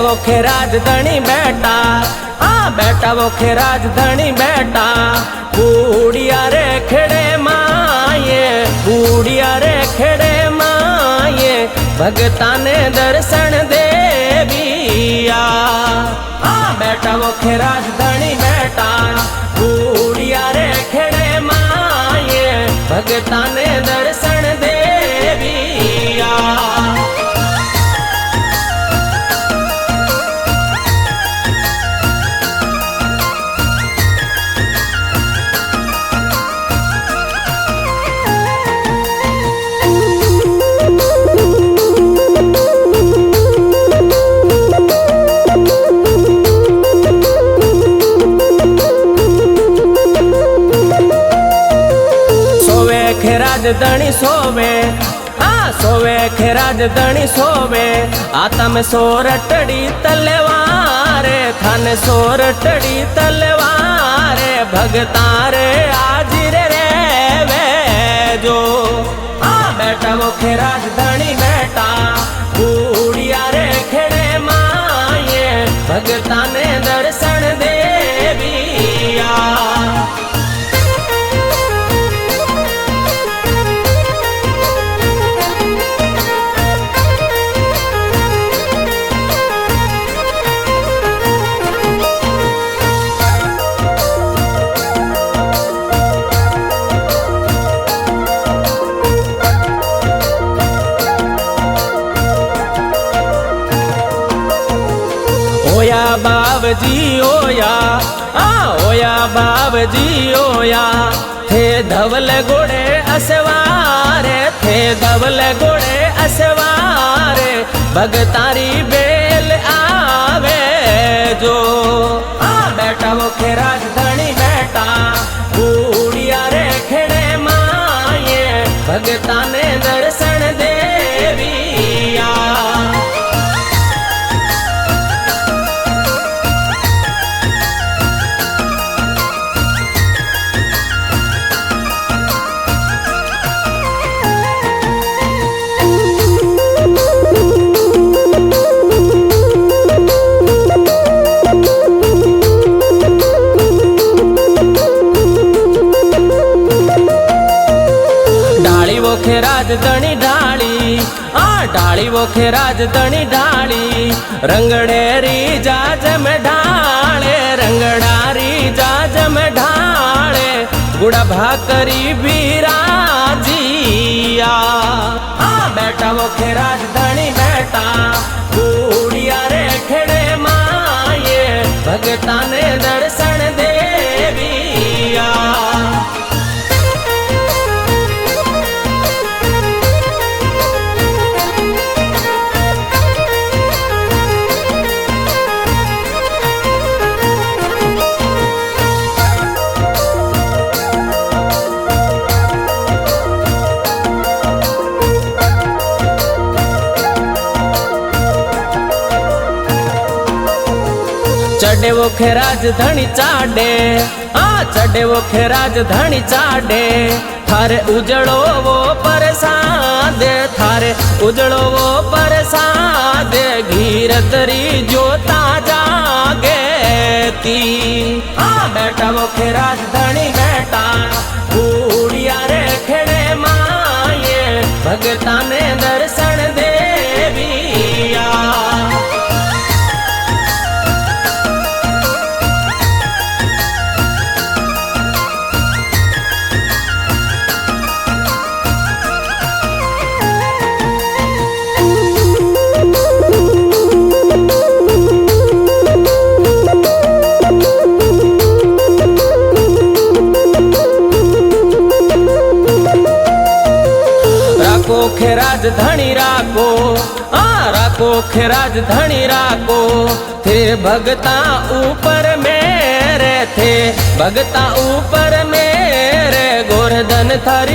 वो खे राजधानी बैठा, हाँ बैठा वो खे राजधानी बैठा। बूढ़िया रे खेड़े माये, बूढ़िया रे खेड़े माये, भगता ने दर्शन देविया। हाँ बैठा वो खे राजधानी बैठा, बूढ़िया रे खेड़े माये, भगता ने दर्शन देविया। राजधानी सोवे, हाँ सोवे खे राजधानी सोवे। आतम सोरटड़ी तलवारे, थान सोरटड़ी तलवारे, भगतारे आजिरे रे जो। हाँ बैठा वो खे राजधानी बैठा, बूढ़िया रे खेड़े माये, भगता ने दर्शन देविया। ओया बाबजी ओया, ओया बाबजी ओया, थे धवल घोड़े असवारे, थे धवल घोड़े असवारे, भगतारी बेल आवे जो। बैठा वो खे राजधानी बैठा, बूढ़िया रे खेड़े माये, भगता ने दर्शन देविया। खे राजधानी ढाली, ढाली वो खे राजधानी ढाली, रंगड़ेरी जाज में ढाले, रंगड़ारी जाज में ढाले, गुड़ा भाकरी बीराजिया। बैठा वो खे राजधानी बैठा, बूढ़िया रे खेड़े माये, भगता ने दर्शन देविया। चढ़े वो खे राजधानी चाडे, चढ़े वो खे राजधानी चाडे, थारे उजड़ो वो प्रसाद, थारे उजड़ो वो प्रसाद, घीरतरी जोता जागे ती। बैठा वो खे राजधानी बैठा, बूढ़िया रे खेड़े माये, भगता ने दर्शन देविया। खे राजधानी राको, राको खे राजधानी राको, थे भगता ऊपर मेरे, थे भगता ऊपर मेरे, गोवर्धन थारी